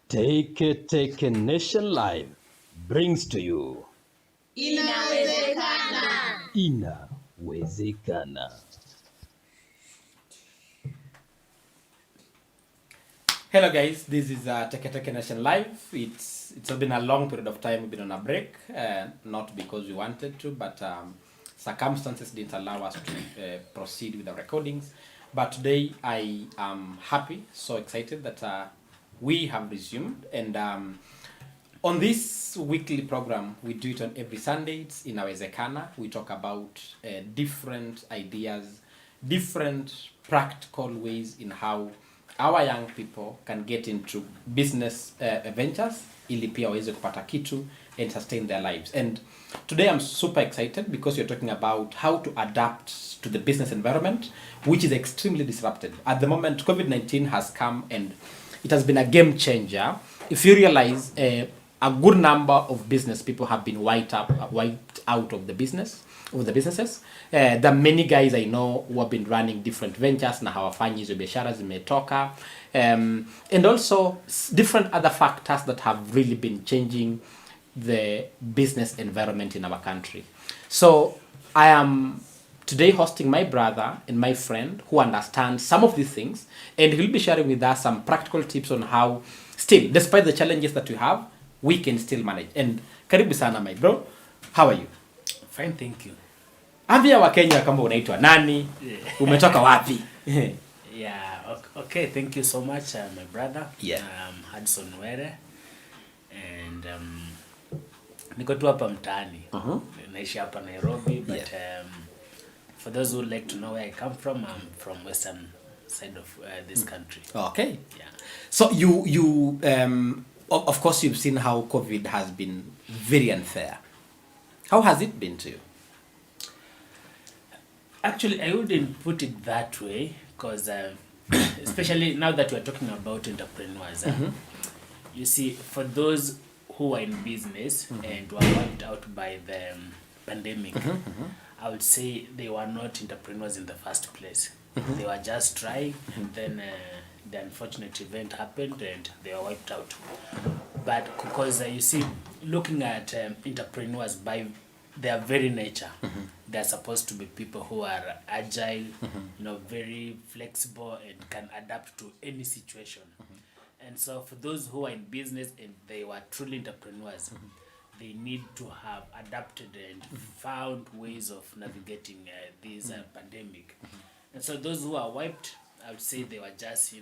Teketeke Nation Live brings to you Inawezekana. Inawezekana. Hello guys, this is Teketeke Nation Live. It's been a long period of time we've been on a break, not because we wanted to, but circumstances didn't allow us to proceed with the recordings. But today I am happy, so excited that we have resumed. And on this weekly program, we do it on every Sunday. It's Inawezekana. We talk about different ideas, different practical ways in how our young people can get into business ventures ili pia waweze kupata kitu and sustain their lives. And today I'm super excited because you're talking about how to adapt to the business environment, which is extremely disrupted. At the moment, COVID-19 has come and it has been a game changer. If you realize a good number of business people have been wiped out of the businesses. There are many guys I know who have been running different ventures na hawafanyi hizo biashara zimetoka. And also different other factors that have really been changing the business environment in our country. So I am today hosting my brother and my friend who understands some of these things, and he'll be sharing with us some practical tips on how still, despite the challenges that we have, we can still manage. And karibu sana my bro, how are you? Fine, thank you. Ambia Wakenya kama unaitwa nani, umetoka wapi? Yeah, okay, thank you so much, my brother. Yeah. Hudson Were, and niko tu hapa mtaani. Naishi hapa Nairobi, but for those who would like to know where I come from, I'm from western side of this country. Okay. Yeah. So you of course you've seen how COVID has been very unfair. How has it been to you? Actually, I wouldn't put it that way because especially now that we're talking about entrepreneurs, you see, for those who are in business and were wiped out by the pandemic, I would say they were not entrepreneurs in the first place. They were just trying, and then the unfortunate event happened and they were wiped out. But because you see, looking at entrepreneurs by their very nature, they're supposed to be people who are agile, very flexible and can adapt to any situation. And so for those who are in business and they were truly entrepreneurs, they need to have adapted and found ways of navigating this pandemic. And so those who are wiped, I would say they were just,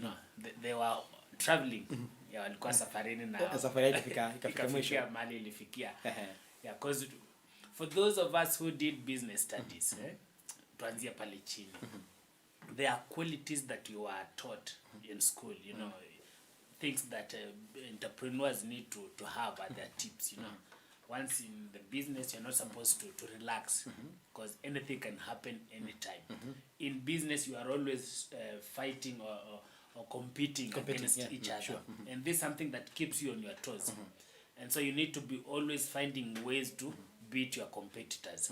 they were traveling. Yeah, walikuwa safarini na Safari ikafika mwisho mahali ilifikia. Yeah, because for those of us who did business studies, tuanzie pale chini. There are qualities that you are taught in school, things that entrepreneurs need to have at their tips, Once in the business, you're not supposed to relax because anything can happen anytime. In business, you are always fighting or competing against each other. Sure. And this is something that keeps you on your toes. And so you need to be always finding ways to beat your competitors.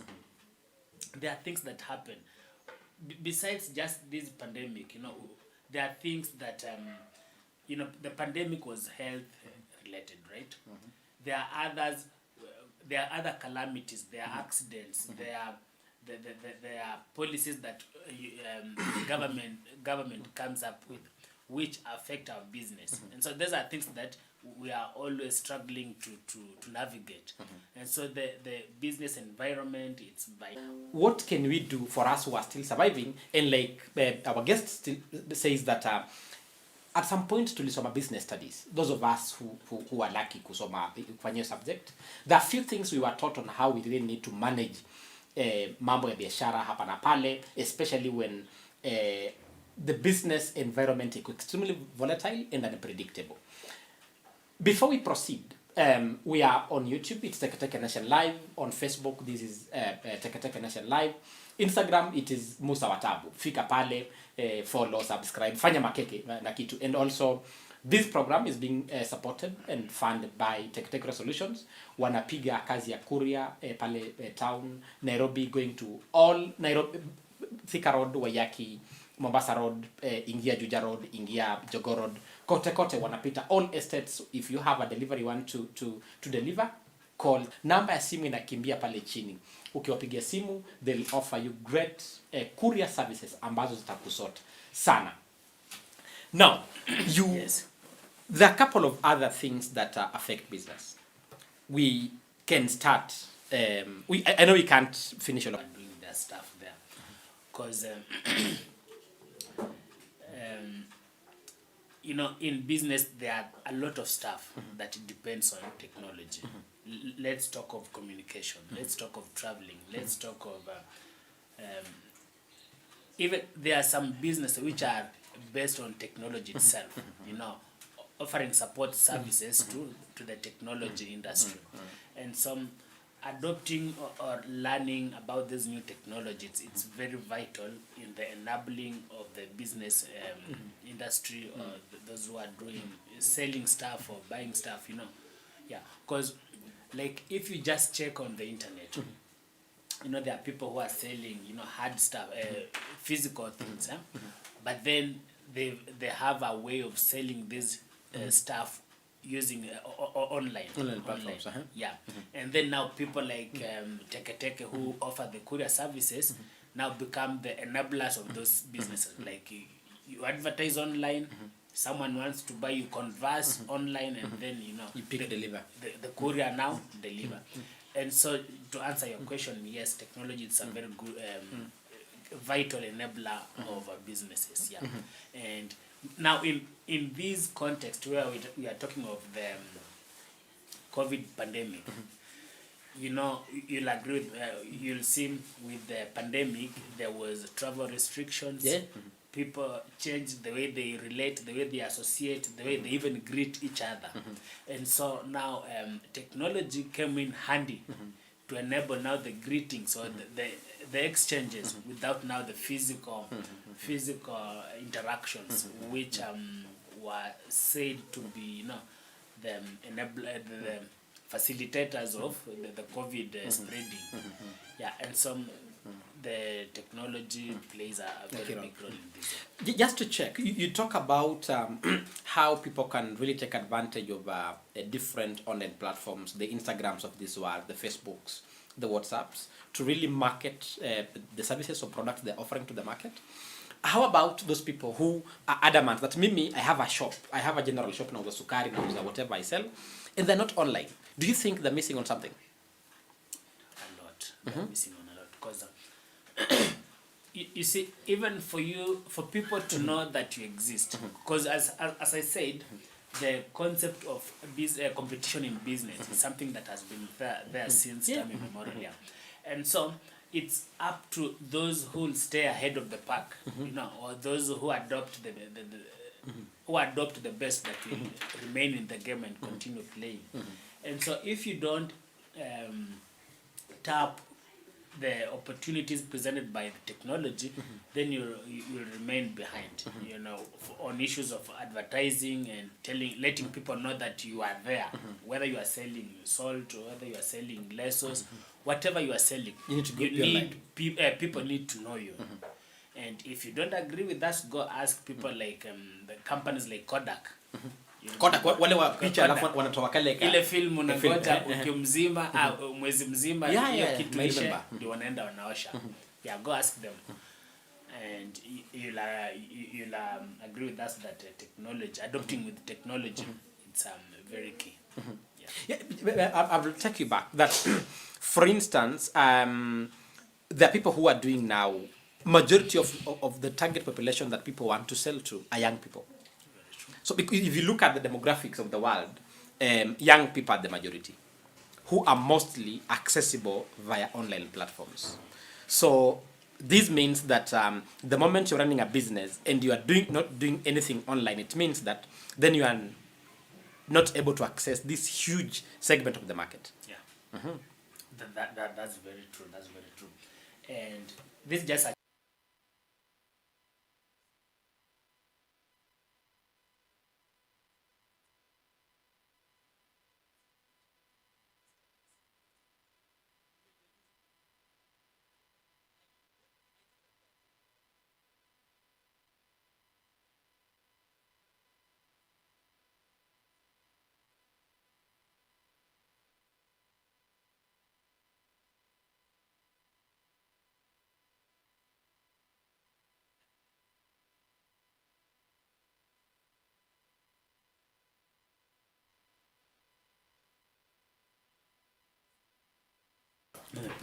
There are things that happen. Besides just this pandemic, there are things that, the pandemic was health related, right? There are other calamities, there are accidents, there are policies that government comes up with which affect our business. And so those are things that we are always struggling to navigate. And so the business environment, it's by... What can we do for us who are still surviving? And like our guest still says that at some point tulisoma business studies, those of us who are lucky kusoma kufanya subject, there are few things we were taught on how we really need to manage mambo ya biashara hapa na pale, especially when the business environment is extremely volatile and unpredictable. Before we proceed, we are on YouTube, it's Teketeke Nation Live. On Facebook, this is Teketeke Nation Live. Instagram, it is Musa Watabu. Fika pale, follow, subscribe, fanya makeke na kitu. And also, this program is being supported and funded by Teketeke Solutions. Wanapiga kazi ya courier pale town, Nairobi, going to all Nairobi, Thika Road, Wayaki, Mombasa Road, ingia Juja Road, ingia Jogo Road, kote kote wanapita all estates. If you have a delivery you want to deliver, call. Namba ya simu inakimbia pale chini, ukiwapigia simu they'll offer you great courier services ambazo zitakusort sana. Now you Yes. there are a couple of other things that affect business. We can start I know we can't finish all of Doing their stuff there, because you know, in business there are a lot of stuff that depends on technology. Let's talk of communication, let's talk of traveling, let's talk of even there are some businesses which are based on technology itself, you know, offering support services to the technology industry, and some adopting or learning about this new technologies. It's very vital in the enabling of the business industry, or those who are doing selling stuff or buying stuff, you know. Yeah, because like if you just check on the internet, you know, there are people who are selling, you know, hard stuff, physical things, but then they have a way of selling this stuff using online platforms, yeah. And then now people like Teketeke, who offer the courier services, now become the enablers of those businesses. Like you advertise online, someone wants to buy, you converse online, and then, you know, you pick deliver. the courier now deliver. And so to answer your question, yes, technology is a very good vital enabler of businesses, yeah. And now in this context where we are talking of the COVID pandemic, you know, you'll agree with, you'll see with the pandemic there was travel restrictions. Yeah. People changed the way they relate, the way they associate, the way they even greet each other. And so now technology came in handy to enable now the greetings or the exchanges without now the physical interactions, which were said to be, you know, the the facilitators of the COVID spreading. Yeah, and some the technology plays a very big role in this. Just to check, you talk about how people can really take advantage of different online platforms, the Instagrams of this world, the Facebooks, the WhatsApps, to really market the services or products they're offering to the market. How about those people who are adamant that Mimi, I have a shop, I have a general shop now, the sukari now, whatever I sell, and they're not online? Do you think they're missing on something? A lot. They're missing on a lot, because you see, even for people to know that you exist, because as I said, the concept of competition in business is something that has been there since time immemorial. And so it's up to those who will stay ahead of the pack, you know, or those who adopt the best that will remain in the game and continue playing. And so if you don't tap the opportunities presented by the technology, then you'll remain behind, you know, on issues of advertising and letting people know that you are there, whether you are selling salt or whether you are selling lesos, whatever you are selling, people need to know you. And if you don't agree with us, go ask people like the companies like Kodak. Kodak, wale wa picha alafu wanatoa kale ile film unangoja wiki mzima mwezi mzima hiyo kitu ishe ndio wanaenda wanaosha. Yeah, go ask them, and you'll agree with us that technology, adopting with technology, it's very key. Yeah, I will take you back that for instance there are people who are doing now, majority of the target population that people want to sell to are young people. So because if you look at the demographics of the world, young people are the majority, who are mostly accessible via online platforms. So this means that the moment you're running a business and you are not doing anything online, it means that then you are not able to access this huge segment of the market. Yeah, that's very true. That's very true. And this just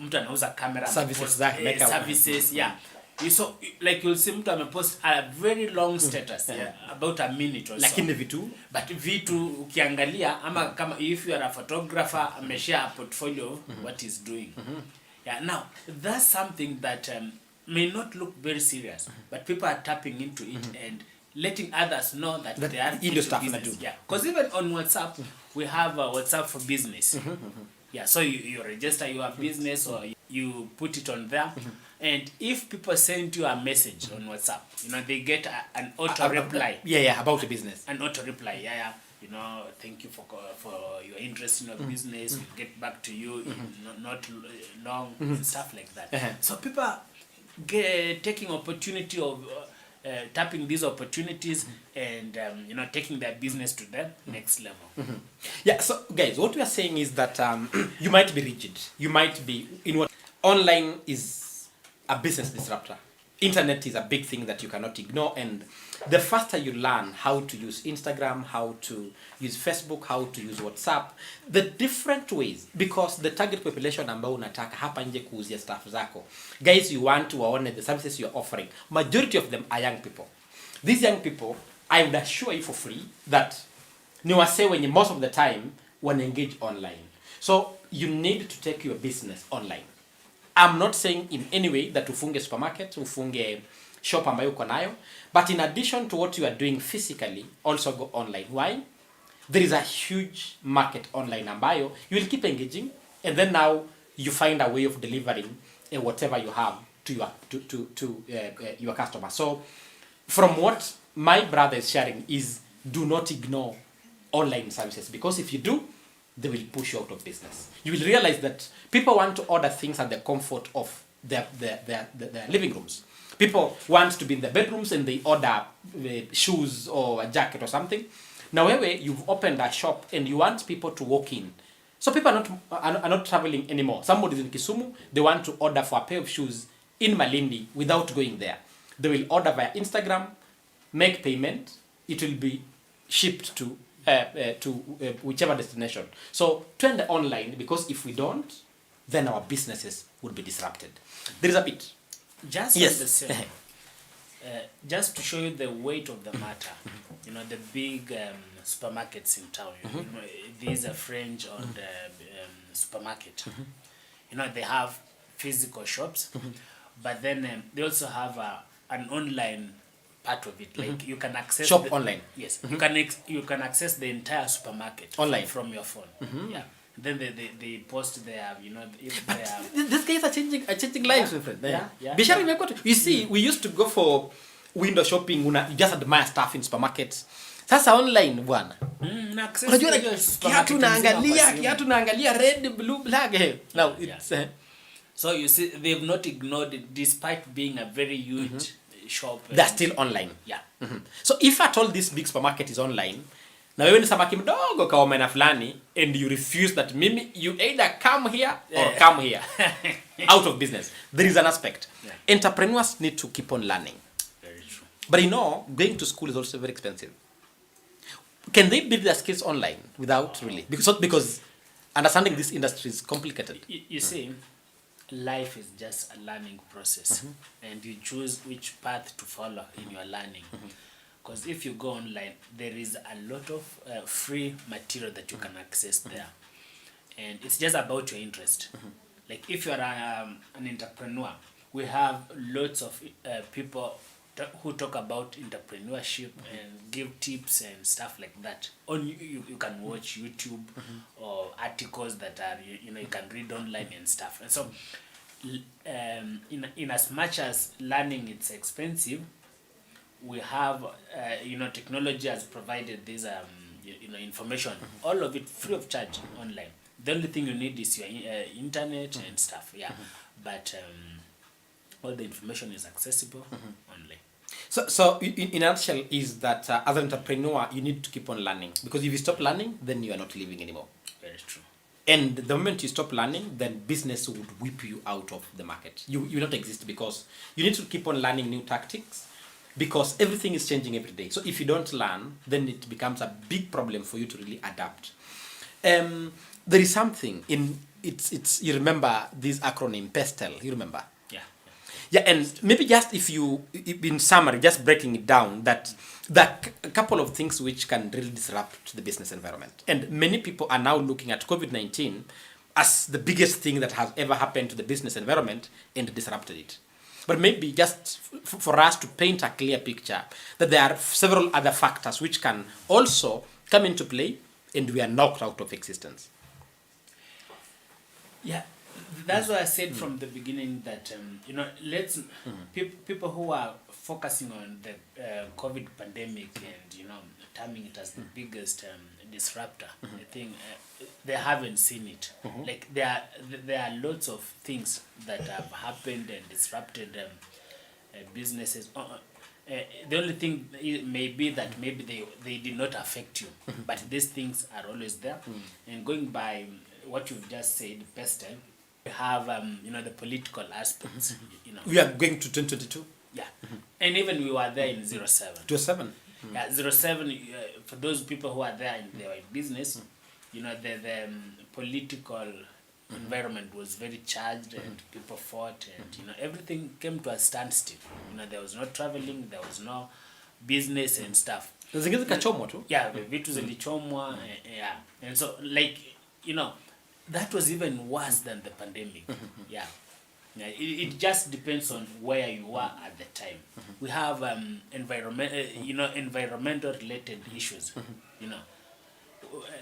mtu anauza camera Services zake, make services, yeah. You saw, like you'll see mtu amepost a very long status, about a minute or so. Lakini vitu, but vitu ukiangalia ama kama if you are a photographer, ameshare a portfolio of what he's doing. Yeah, now that's something that may not look very serious, but people are tapping into it and letting others know that they are into stuff business. Yeah, because even on WhatsApp we have WhatsApp for business. Yeah, so you register your business or you put it on there, and if people send you a message on WhatsApp, they get an auto reply. About the business. An auto reply, thank you for your interest in your business. We'll get back to you in not long, and stuff like that. So people taking opportunity of tapping these opportunities and taking their business to the next level. Yeah, so guys, what we are saying is that you might be rigid. You might be in what online is a business disruptor. Internet is a big thing that you cannot ignore, and the faster you learn how to use Instagram, how to use Facebook, how to use WhatsApp, the different ways, because the target population ambao unataka hapa nje kuuzia stuff zako, guys, you want to waone the services you are offering, majority of them are young people. These young people, I would assure you for free that ni wase wenye most of the time wana engage online. So you need to take your business online. I'm not saying in any way that ufunge supermarket, ufunge shop ambayo uko nayo, but in addition to what you are doing physically, also go online. Why? There is a huge market online ambayo you will keep engaging, and then now you find a way of delivering whatever you have to your customer. So from what my brother is sharing is, do not ignore online services, because if you do, they will push you out of business. You will realize that people want to order things at the comfort of their living rooms. People want to be in their bedrooms and they order shoes or a jacket or something. Now, you've opened a shop and you want people to walk in. So people are not traveling anymore. Somebody's in Kisumu, they want to order for a pair of shoes in Malindi without going there. They will order via Instagram, make payment, it will be shipped to whichever destination. So trend online, because if we don't, then our businesses would be disrupted. There is a bit. Just yes. The same. Just to show you the weight of the matter, the big supermarkets in town. These are French owned supermarket. They have physical shops, but then they also have an online part of it. Like you can access online. Yes, you can access the entire supermarket online from your phone. Yeah. Then they post their, if they are... These guys are changing lives, my friend. Yeah. You see, we used to go for window shopping, you just admire stuff in supermarkets. Sasa online bwana. Unajua kiatu naangalia red, blue, black. Now it's so you see, they've not ignored it despite being a very huge shop. They're still online. Yeah. So if at all this big supermarket is online, na wewe ni samaki mdogo kwa omena fulani, and you refuse that, mimi, you either come here or come here, out of business. There is an aspect. Yeah. Entrepreneurs need to keep on learning. Very true. But going to school is also very expensive. Can they build their skills online without really? Because understanding this industry is complicated. You see, life is just a learning process, and you choose which path to follow in your learning. Because if you go online, there is a lot of free material that you can access there. And it's just about your interest. Like if you're an entrepreneur, we have lots of people who talk about entrepreneurship and give tips and stuff like that. You can watch YouTube or articles that are, you can read online and stuff. And so in as much as learning it's expensive, we have, technology has provided this, information, all of it free of charge online. The only thing you need is your internet and stuff, But all the information is accessible online. So in a nutshell is that as an entrepreneur, you need to keep on learning. Because if you stop learning, then you are not living anymore. Very true. And the moment you stop learning, then business would whip you out of the market. You will not exist, because you need to keep on learning new tactics, because everything is changing every day. So if you don't learn, then it becomes a big problem for you to really adapt. There is something in it's you remember this acronym PESTEL, you remember? Yeah. Yeah, and maybe just if you, in summary, just breaking it down, that a couple of things which can really disrupt the business environment. And many people are now looking at COVID-19 as the biggest thing that has ever happened to the business environment and disrupted it. But maybe just for us to paint a clear picture that there are several other factors which can also come into play and we are knocked out of existence. Yeah, that's why I said from the beginning that let's people who are focusing on the COVID pandemic and terming it as the biggest disruptor. I think they haven't seen it. Like there are lots of things that have happened and disrupted businesses. The only thing may be that maybe they did not affect you, but these things are always there. And going by what you've just said, Pestel, we have the political aspects. We are going to 2022. Yeah, and even we were there in 07. 07. Yeah, 07. For those people who are there and they were in business, the political environment was very charged and people fought and everything came to a standstill. There was no traveling, there was no business and stuff. Zingine zikachomwa tu. Yeah, vitu zilichomwa. Yeah, and so that was even worse than the pandemic. Yeah. Yeah, it just depends on where you are at the time. We have environmental related issues.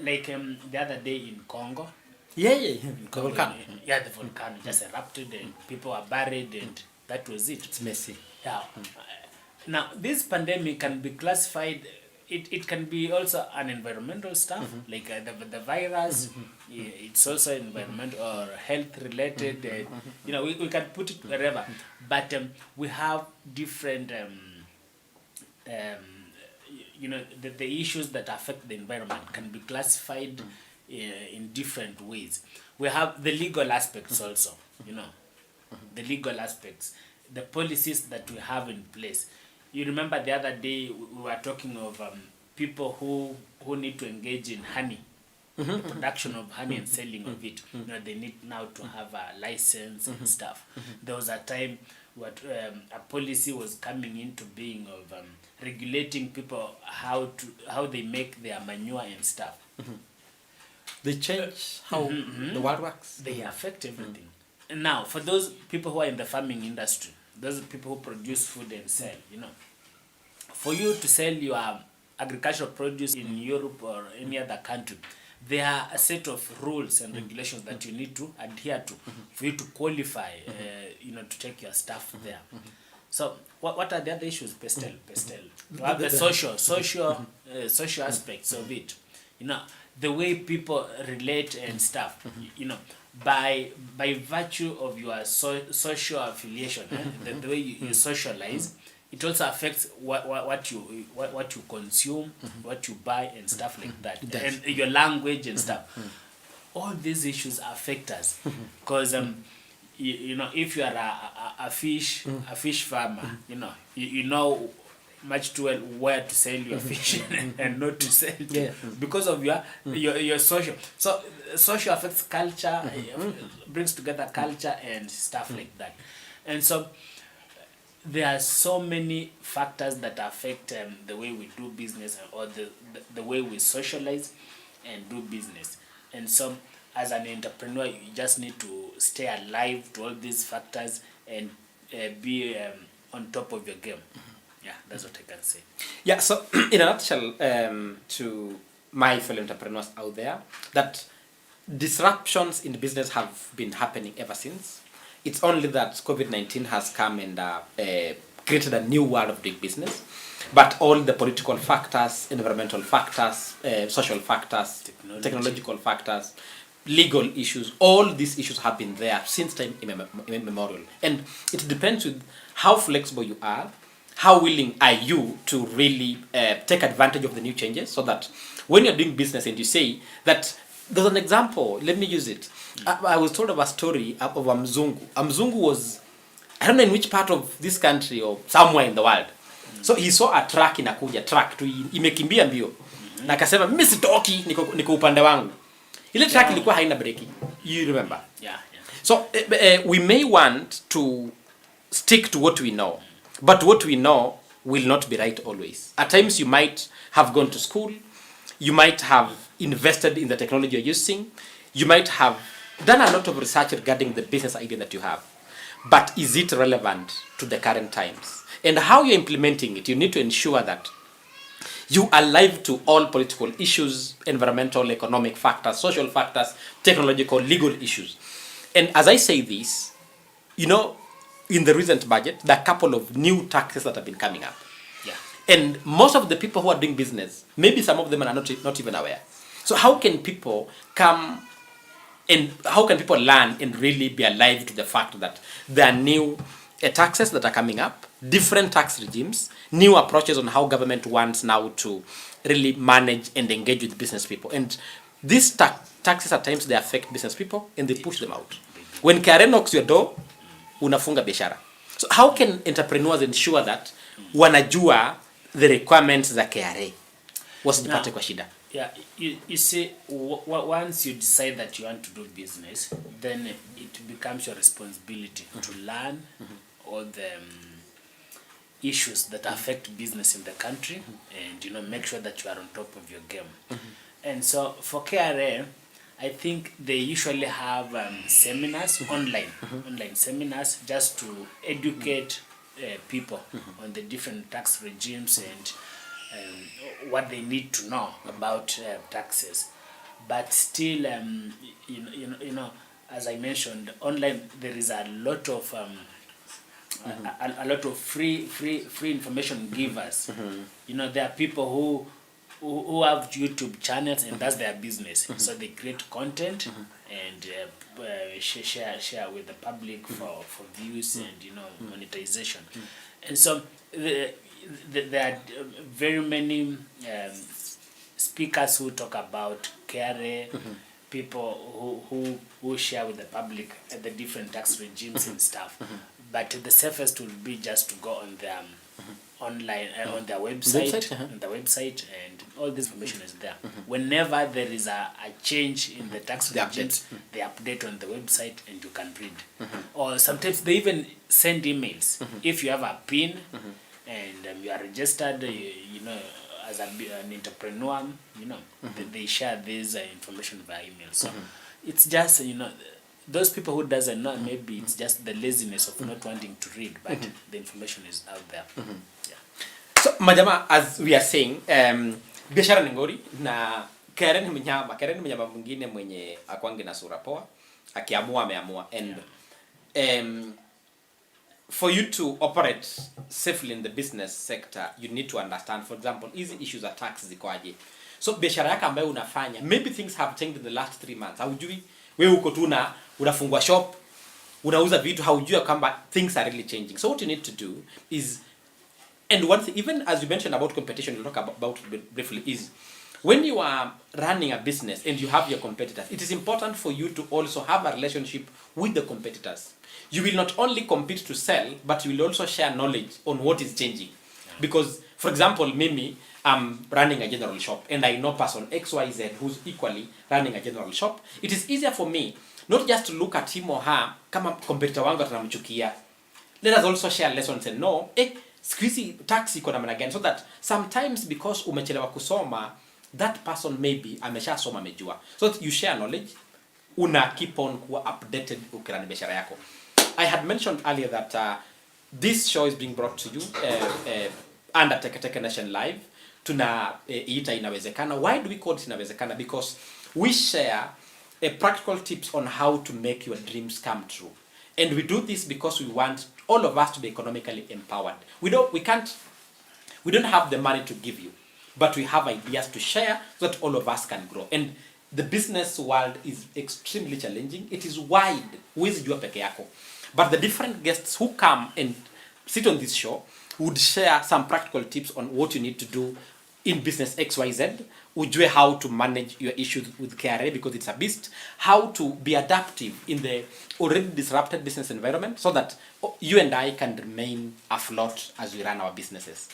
Like the other day in Congo. Yeah. The volcano. Yeah, the volcano just erupted and people were buried and that was it. It's messy. Yeah. Now this pandemic can be classified. It can be also an environmental stuff, like the virus. It's also environmental or health related. We can put it wherever. But we have different, the issues that affect the environment can be classified in different ways. We have the legal aspects also, the legal aspects, the policies that we have in place. You remember the other day we were talking of people who need to engage in honey, the production of honey and selling of it. They need now to have a license and stuff. There was a time a policy was coming into being of regulating people how they make their manure and stuff. They change how the world works. They affect everything. And now, for those people who are in the farming industry, those people who produce food and sell, for you to sell your agricultural produce in Europe or any other country, there are a set of rules and regulations that you need to adhere to for you to qualify, to take your stuff there. So, what are the other issues? Pestel. You have the social aspects of it. The way people relate and stuff. By virtue of your social affiliation, the way you socialize, it also affects what you consume, what you buy and stuff like that, and your language and stuff. All these issues affect us because if you are a fish farmer, you know much too well where to sell your fish and not to sell to, because of your social. So social affects culture, brings together culture and stuff like that. And so there are so many factors that affect the way we do business or the way we socialize and do business. And so as an entrepreneur, you just need to stay alive to all these factors and be on top of your game. Yeah, that's what I can say. Yeah, so in a nutshell, to my fellow entrepreneurs out there, that disruptions in business have been happening ever since. It's only that COVID-19 has come and created a new world of doing business. But all the political factors, environmental factors, social factors, technological factors, legal issues, all these issues have been there since time immemorial. And it depends with how flexible you are, how willing are you to really take advantage of the new changes, so that when you're doing business and you say that, there's an example, let me use it. I was told of a story of a Mzungu. A Mzungu was, I don't know in which part of this country or somewhere in the world. So he saw a truck inakuja, truck tu imekimbia mbio. Na akasema mimi sitoki, niko upande wangu. Ile track ilikuwa haina breki. You remember? Yeah. So we may want to stick to what we know, but what we know will not be right always. At times you might have gone to school, you might have invested in the technology you're using, you might have done a lot of research regarding the business idea that you have, but is it relevant to the current times? And how you're implementing it, you need to ensure that you are alive to all political issues, environmental, economic factors, social factors, technological, legal issues. And as I say this, you know, in the recent budget, there are a couple of new taxes that have been coming up. Yeah. And most of the people who are doing business, maybe some of them are not even aware. So how can people come and how can people learn and really be alive to the fact that there are new taxes that are coming up, different tax regimes, new approaches on how government wants now to really manage and engage with business people. And these taxes at times they affect business people and they push them out. When KRA knocks your door, unafunga biashara. So how can entrepreneurs ensure that wanajua the requirements za KRA wasijipate kwa shida? Yeah, you see, once you decide that you want to do business, then it becomes your responsibility to learn all the issues that affect business in the country, and you know, make sure that you are on top of your game. And so for KRA, I think they usually have seminars online seminars just to educate people on the different tax regimes and what they need to know about taxes. But still, you know, as I mentioned, online there is a lot of a lot of free information givers. You know, there are people who have YouTube channels and that's their business. So they create content and share with the public for views and, you know, monetization. And so there are very many speakers who talk about KRA, people who share with the public the different tax regimes and stuff. But the safest will be just to go on their online on their website, and all this information is there. Whenever there is a change in the tax regimes, they update on the website and you can read. Or sometimes they even send emails. If you have a PIN and you are registered, you know, as an entrepreneur, you know, they share this information via email. So it's just, you know, those people who doesn't know, maybe it's just the laziness of not wanting to read, but the information is out there. Yeah. So majama, as we are saying, biashara ni ngori na KRA ni mnyama mwingine mwenye akwange na sura poa, akiamua ameamua. And for you to operate safely in the business sector, you need to understand, for example, easy issues are tax zikoaje. So biashara yako ambayo unafanya, maybe things have changed in the last 3 months. Haujui wewe uko tu unafungua shop, unauza vitu, haujui kwamba things are really changing. So what you need to do is, and one thing, even as you mentioned about competition, we'll talk about briefly, is when you are running a business and you have your competitors, it is important for you to also have a relationship with the competitors. You will not only compete to sell, but you will also share knowledge on what is changing. Because, for example, Mimi, I'm running a general shop and I know person XYZ who's equally running a general shop. It is easier for me not just to look at him or her kama competitor wangu atanamchukia. Let us also share lessons and know, squeezy tax iko namna gani, so that sometimes because umechelewa kusoma, that person maybe ameshasoma amejua. So that you share knowledge, una keep on kuwa updated ukirani biashara yako. I had mentioned earlier that this show is being brought to you under Teketeke Nation Live. Tuna ita Inawezekana. Why do we call it Inawezekana? Because we share practical tips on how to make your dreams come true. And we do this because we want all of us to be economically empowered. We don't have the money to give you, but we have ideas to share so that all of us can grow. And the business world is extremely challenging. It is wide. Huwezi jua peke yako. But the different guests who come and sit on this show would share some practical tips on what you need to do in business XYZ. Ujue how to manage your issues with KRA because it's a beast. How to be adaptive in the already disrupted business environment so that you and I can remain afloat as we run our businesses.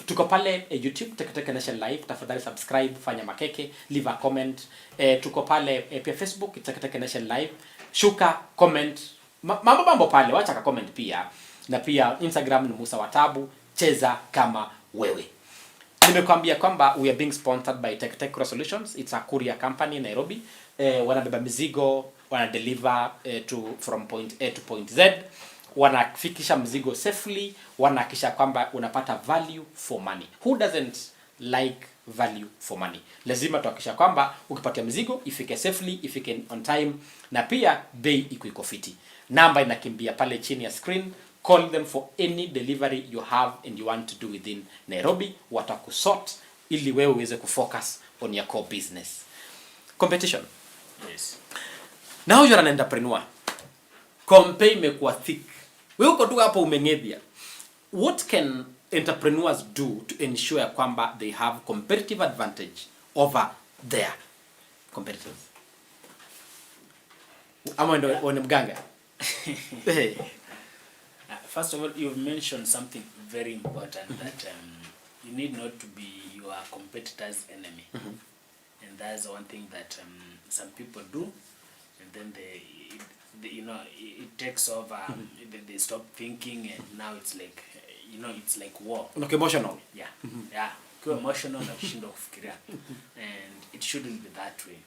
Tuko pale YouTube Teketeke Nation Live, tafadhali subscribe, fanya makeke, leave a comment. Tuko pale pia Facebook Teketeke Nation Live, shuka comment mambo pale, wacha ka comment pia. Na pia Instagram ni Musa Watabu, cheza kama wewe. Nimekwambia kwamba we are being sponsored by Teketeke Solutions. It's a courier company in Nairobi. Wanabeba mizigo, wana deliver from point A to point Z. Wanafikisha mzigo safely, wanahakisha kwamba unapata value for money. Who doesn't like value for money? Lazima tuhakisha kwamba ukipatia mzigo ifike safely, ifike on time, na pia bei iko fiti. Namba inakimbia pale chini ya screen. Call them for any delivery you have and you want to do within Nairobi. Watakusort ili wewe uweze kufocus on your core business. Competition. Yes. Now you're an entrepreneur. Compare imekuwa thick. Wewe uko tu hapo umeng'ebia. What can entrepreneurs do to ensure kwamba they have competitive advantage over their competitors? Ama ndo one mganga. First of all, you've mentioned something very important that you need not to be your competitor's enemy. And that's one thing that some people do, and then they it takes over. They stop thinking, and now it's like it's like war. Like emotional. Yeah, yeah. Too emotional na kushinda kufikiria, and it shouldn't be that way.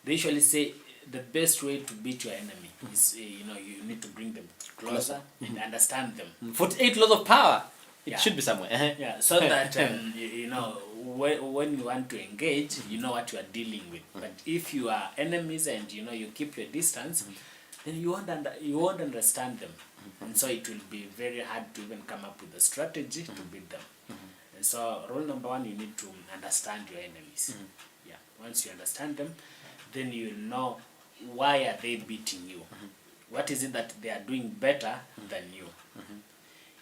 They usually say the best way to beat your enemy is you need to bring them closer and understand them. 48 laws of power. It Yeah. should be somewhere. Yeah, so that when you want to engage, you know what you are dealing with. But if you are enemies and you keep your distance, then you won't understand them, and so it will be very hard to even come up with a strategy to beat them. And so rule number one, you need to understand your enemies. Yeah, once you understand them, then you know why are they beating you. What is it that they are doing better than you?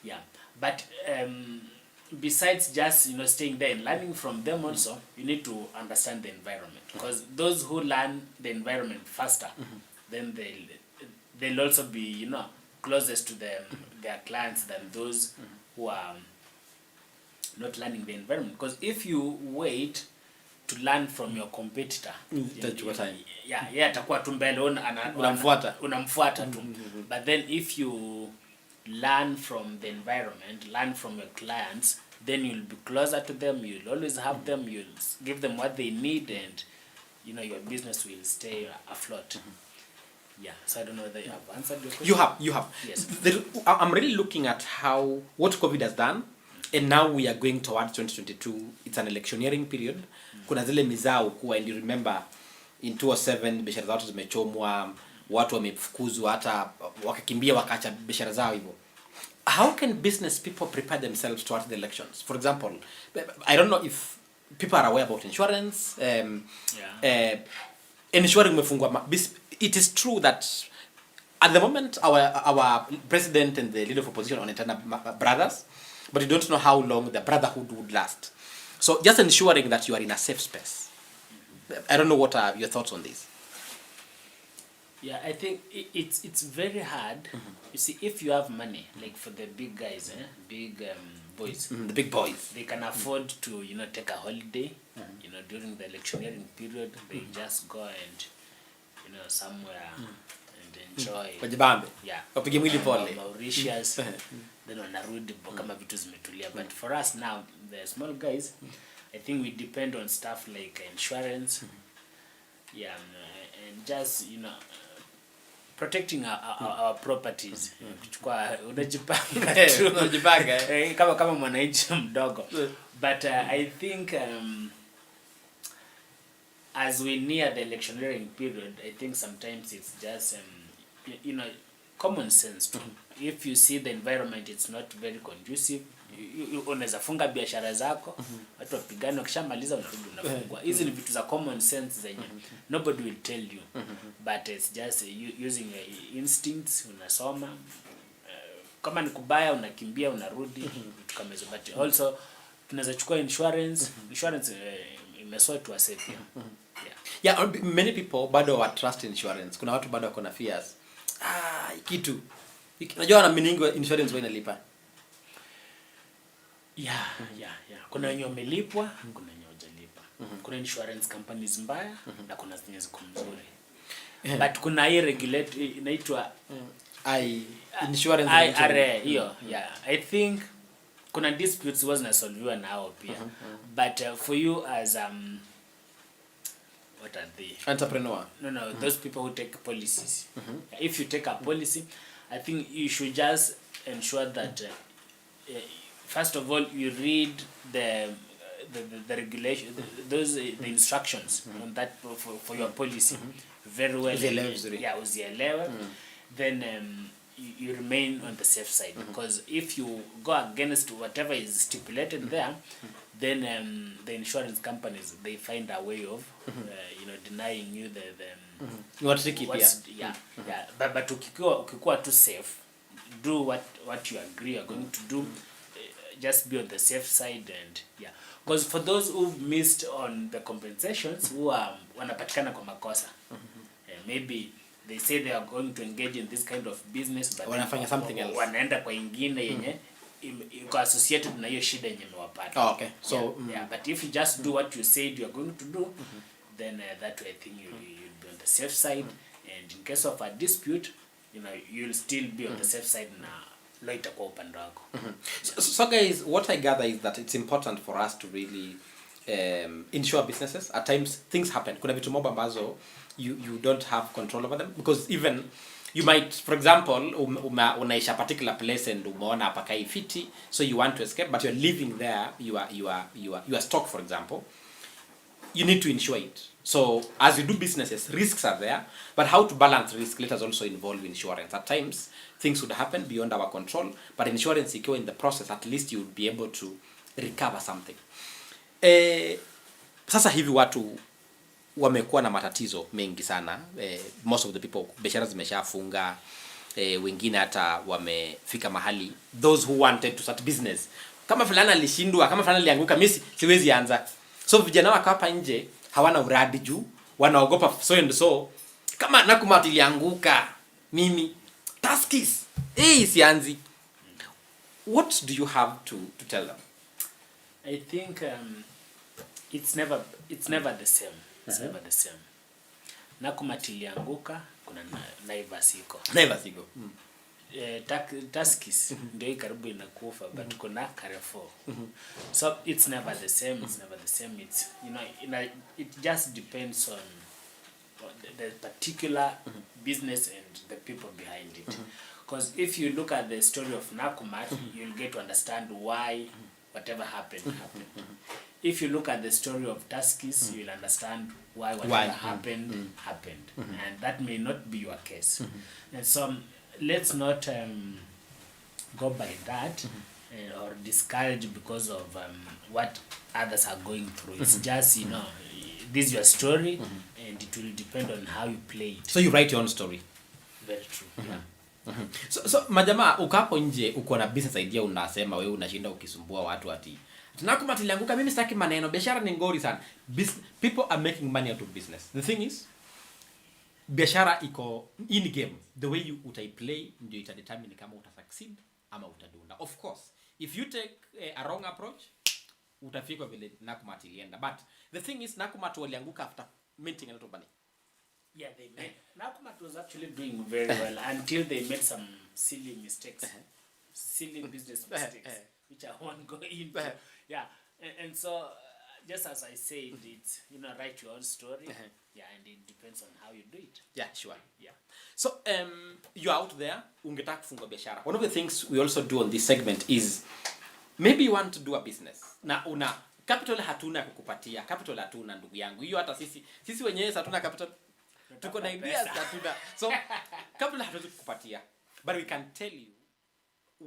Yeah, but besides just staying there and learning from them, also you need to understand the environment, because those who learn the environment faster, then they'll also be closest to their clients than those who are not learning the environment. Because if you wait to learn from your competitor, atakuwa tu mbele unamfuata tu. But then if you learn from the environment, learn from your clients, then you'll be closer to them, you'll always have them, you'll give them what they need, and your business will stay afloat. Yeah, so I don't know whether you have answered your question. You have. Yes. I'm really looking at what COVID has done, and now we are going towards 2022. It's an electioneering period. Kuna zile mizao kuwa, and you remember in 2007 biashara zao zimechomwa, watu wamefukuzwa, hata wakakimbia wakaacha biashara zao hivyo. How can business people prepare themselves towards the elections? For example, I don't know if people are aware about insurance. Insurance umefungwa. It is true that at the moment our president and the leader of opposition are brothers, but you don't know how long the brotherhood would last. So just ensuring that you are in a safe space. I don't know what are your thoughts on this. Yeah, I think it's very hard. You see, if you have money, like for the big guys, big boys, The big boys. they can afford to take a holiday. During the electioneering period, they just go and somewhere and enjoy. Wajibambe. Yeah. Wapige mwili pole. Mauritius. Then wanarudi kama vitu zimetulia. But for us now, the small guys, I think we depend on stuff like insurance. Yeah, and just protecting our properties. Unajipanga tu. Unajipanga. Kama mwananchi mdogo. But I think as we near the electioneering period, I think sometimes it's just common sense too. If you see the environment, it's not very conducive, unaweza funga biashara zako, watu wapigane, wakishamaliza unarudi unafungwa. Hizi ni vitu za common sense zenye nobody will tell you, but it's just using instincts. Unasoma kama ni kubaya, unakimbia, unarudi, vitu kama hizo. But also tunaweza chukua insurance imesoa tu safe. Yeah, many people bado wa trust insurance. Kuna watu bado wako na fears. Kitu unajua na meaning insurance wewe inalipa. Yeah. Kuna wenye wamelipwa, kuna wenye hawajalipa. Kuna insurance companies mbaya na kuna zenye ziko mzuri. But kuna hii regulatory inaitwa insurance IRA hiyo. Yeah. I think kuna disputes was na solviwa nao pia. But for you as what are they? entrepreneur. No, those people who take policies. If you take a policy, I think you should just ensure that first of all you read the regulation, the instructions on that for your policy very well. Uzielewe. Then you remain on the safe side, because if you go against whatever is stipulated there, then the insurance companies, they find a way of denying you the but ukikuwa too safe, do what you agree you're going to do. Just be on the safe side. And because for those who missed on the compensations, who are wanapatikana kwa makosa, maybe they say they are going to engage in this kind of business, but wanafanya something else, wanaenda kwa ingine yenye iko associated na hiyo shida yenye imewapata. Okay, so but if you just do what you said you are going to do, then that way I think you'll be on the safe side. And in case of a dispute, you'll still be on the safe side na law itakuwa upande wako. So guys, what I gather is that it's important for us to really insure businesses. At times things happen. Kuna vitu mob ambazo you don't have control over them, because even you might, for example, unaisha particular place and umeona hapa kai fiti, so you want to escape, but you're living there, you are stock, for example, you need to insure it. So as you do businesses, risks are there, but how to balance risk, let us also involve insurance. At times things would happen beyond our control, but insurance ikiwa in the process, at least you would be able to recover something. Sasa hivi watu wamekuwa na matatizo mengi sana. Most of the people, biashara zimeshafunga, wengine hata wamefika mahali, those who wanted to start business, kama fulani alishindwa, kama fulani alianguka, mimi siwezi anza. So vijana wako hapa nje hawana uradi juu, wanaogopa so and so, kama Nakumatt ilianguka, mimi taskis sianzi. What do you have to tell them? I think it's never the same. It's never the same. Nakumatt ilianguka, kuna Naivas iko. Taskis ndio karibu inakufa, but kuna Carrefour. So it's never the same. It's it just depends on the particular business and the people behind it. Because if you look at the story of Nakumatt, you'll get to understand why whatever happened. If you look at the story of Taskis, you'll understand why whatever happened. And that may not be your case. And so let's not go by that or discourage because of what others are going through. It's just, this is your story, and it will depend on how you play it. So you write your own story. Very true. So majamaa, ukapo nje uko na business idea, unasema wewe unashinda ukisumbua watu ati Nakumatt ilianguka, mimi sitaki maneno, biashara ni ngori sana. People are making money out of business. The thing is, biashara iko in game. The way you utaiplay ndio itadetermine kama utasucceed ama utadunda. Of course, if you take a wrong approach, utafika vile Nakumatt ilienda. But the thing is, Nakumatt walianguka after minting a lot of money. Yeah, they made. Nakumatt was actually doing very well until they made some silly mistakes. Silly business mistakes, which I won't go into. Yeah, and so just as I said, it's write your own story. Yeah, and it depends on how you do it. Yeah, sure. Yeah. So you're out there, ungetaka kufunga biashara. One of the things we also do on this segment is maybe you want to do a business. Na una capital hatuna kukupatia. Capital hatuna, ndugu yangu. Hiyo hata sisi wenyewe hatuna capital. Tuko na ideas hatuna. So capital hatuwezi kukupatia. But we can tell you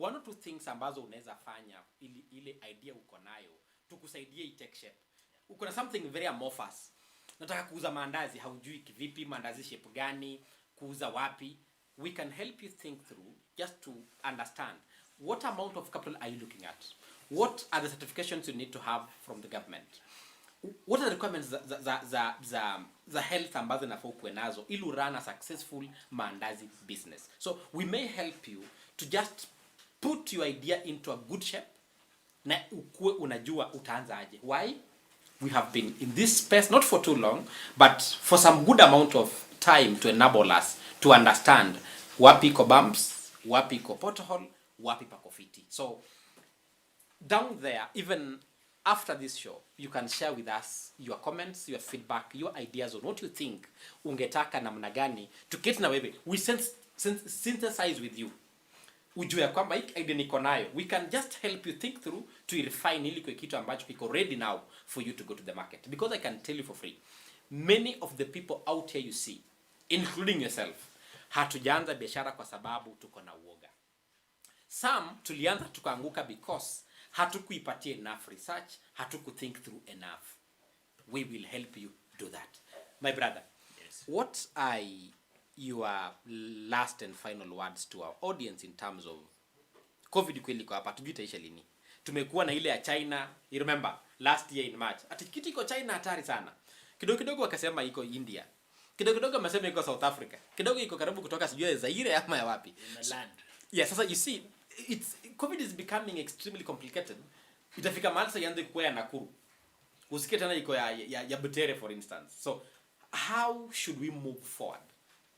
one or two things ambazo unaweza fanya ili ile idea uko nayo tukusaidie take shape. Uko na something very amorphous. Nataka kuuza mandazi, haujui kivipi, mandazi shape gani, kuuza wapi. We can help you think through just to understand what amount of capital are you looking at? What are the certifications you need to have from the government? What are the requirements za health ambazo nafaa kuwe nazo ili run a successful mandazi business? So we may help you to just put your idea into a good shape na ukue unajua utaanza aje. Why? We have been in this space not for too long, but for some good amount of time to enable us to understand wapi iko bumps, wapi iko pothole, wapi pako fiti. So down there, even after this show, you can share with us your comments, your feedback, your ideas on what you think ungetaka namna gani tuketi na wewe. We synthesize with you. Ujue ya kwamba hii idea niko nayo. We can just help you think through to refine ili kwa kitu ambacho kiko ready now for you to go to the market. Because I can tell you for free, many of the people out here you see, including yourself, hatujaanza biashara kwa sababu tuko na uoga. Some tulianza tukaanguka because hatukuipatia enough research, hatukuthink through enough. We will help you do that. My brother, yes. What are your last and final words to our audience in terms of COVID kweli kwa hapa tujui itaisha lini? Tumekuwa na ile ya China, you remember last year in March. Ati kitu iko China hatari sana. Kidogo kidogo wakasema iko India. Kidogo kidogo wamesema iko South Africa. Kidogo iko karibu kutoka sijui Zaire ama ya wapi. Land. Yeah, sasa you see, COVID is becoming extremely complicated. Itafika mahali sasa ianze kuwa ya Nakuru. Usikie tena iko ya Butere for instance. So how should we move forward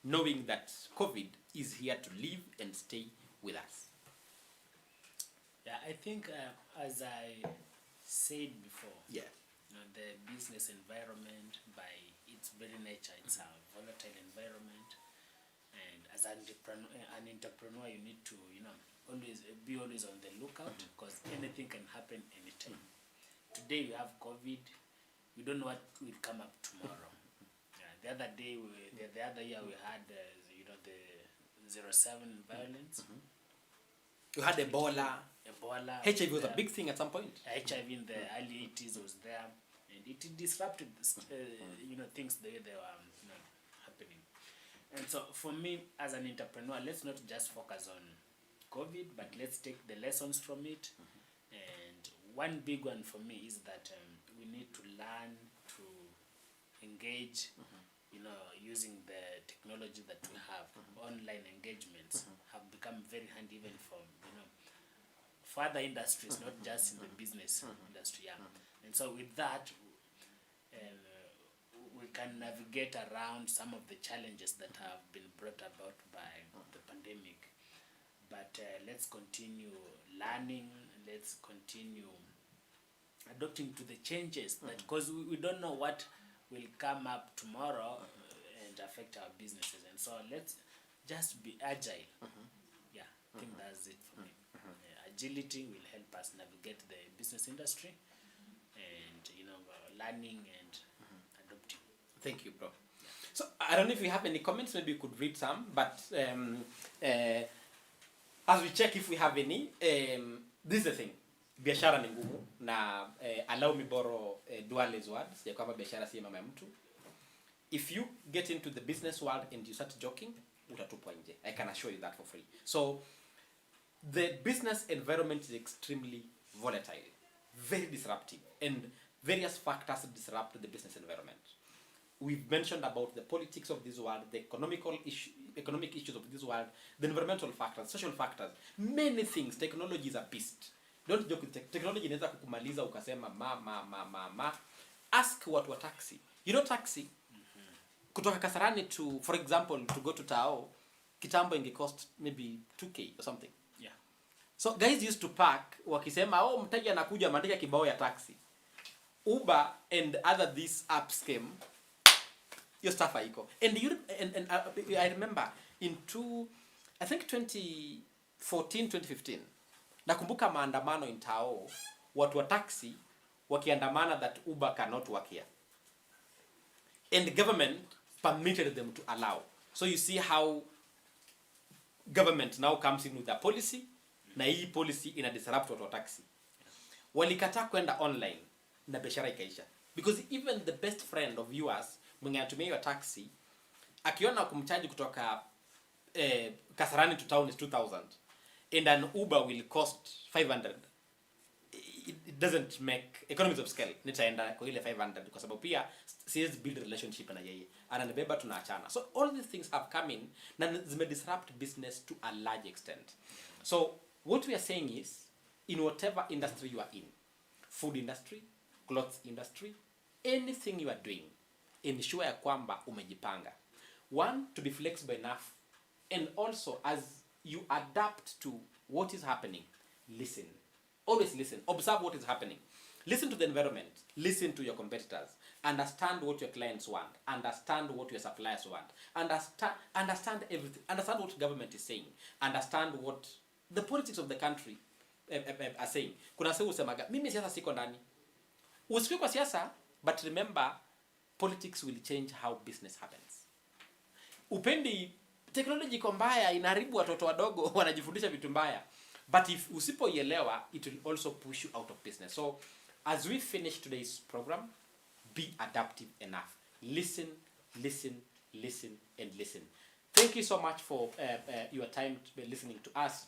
knowing that COVID is here to live and stay with us? Yeah, I think as I said before, yeah, the business environment by its very nature, it's a volatile environment, and as an entrepreneur, you need to always on the lookout because anything can happen anytime. Today we have COVID, we don't know what will come up tomorrow. The other day, the other year we had the 07 violence. You had Ebola. HIV was a big thing at some point. HIV in the early 80s was there, and it disrupted things the way they were happening. And so for me as an entrepreneur, let's not just focus on COVID, but let's take the lessons from it. And one big one for me is that we need to learn to engage, using the technology that we have. Online engagements have become very handy even for for other industries, not just in the business industry. Yeah. And so with that, we can navigate around some of the challenges that have been brought about by the pandemic. But let's continue learning, let's continue adapting to the changes, because we don't know what will come up tomorrow and affect our businesses. And so let's just be agile. Yeah, I think that's it for me. Agility will help us navigate the business industry and learning and adopting. Thank you, bro. Yeah. So I don't know if you have any comments, maybe you could read some, but as we check if we have any, this is the thing. Biashara ni ngumu na allow me borrow Duale's words ya kwamba biashara si mama ya mtu. If you get into the business world and you start joking, utatupwa nje. I can assure you that for free. So the business environment is extremely volatile, very disruptive, and various factors disrupt the business environment. We've mentioned about the politics of this world, the economic issues of this world, the environmental factors, social factors, many things. Technology is a beast. Don't joke with technology. Inaweza kukumaliza ukasema ma. Ask watu wa taxi. Taxi kutoka Kasarani to, for example, to go to Tao, kitambo inge cost maybe 2K or something. Yeah. So guys used to park wakisema mteja anakuja maandika kibao ya taxi. Uber and other these apps came. Your stuff haiko. And I remember in 2014 2015 nakumbuka maandamano in Tao, watu wa taxi wakiandamana that Uber cannot work here. And the government permitted them to allow. So you see how government now comes in with a policy, na hii policy ina disrupt watu wa taxi. Walikataa kwenda online na biashara ikaisha. Because even the best friend of yours mwenye anatumia your taxi akiona kumchaji kutoka Kasarani to town is 2,000 and an Uber will cost 500, it doesn't make economies of scale. Nitaenda kwa ile 500 kwa sababu pia siwezi build relationship na yeye, ananibeba tunaachana. So all these things have come in na zime disrupt business to a large extent. So what we are saying is in whatever industry you are in, food industry, clothes industry, anything you are doing, ensure ya kwamba umejipanga. One, to be flexible enough, and also as you adapt to what is happening, listen. Always listen. Observe what is happening. Listen to the environment. Listen to your competitors. Understand what your clients want. Understand what your suppliers want. Understand everything. Understand what government is saying. Understand what the politics of the country are saying. Kuna sema usemaga, mimi siasa siko ndani. Usifikwe kwa siasa, but remember, politics will change how business happens. Upendi technology iko mbaya, inaharibu watoto wadogo wanajifundisha vitu mbaya. But if usipoielewa, it will also push you out of business. So, as we finish today's program, be adaptive enough. Listen, listen, listen, and listen. Thank you so much for your time listening to us.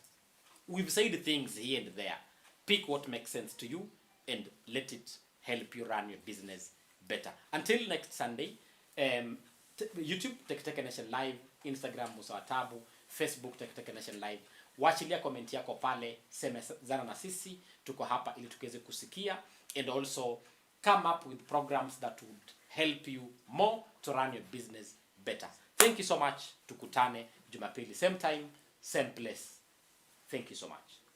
We've said things here and there. Pick what makes sense to you and let it help you run your business better. Until next Sunday, YouTube, Teketeke Nation Live, Instagram, Musa Watabu, Facebook, Teketeke Nation Live. Wachilia comment yako pale, semezana na sisi, tuko hapa ili tukiweze kusikia, and also come up with programs that would help you more to run your business better. Thank you so much. Tukutane Jumapili, same time, same place. Thank you so much.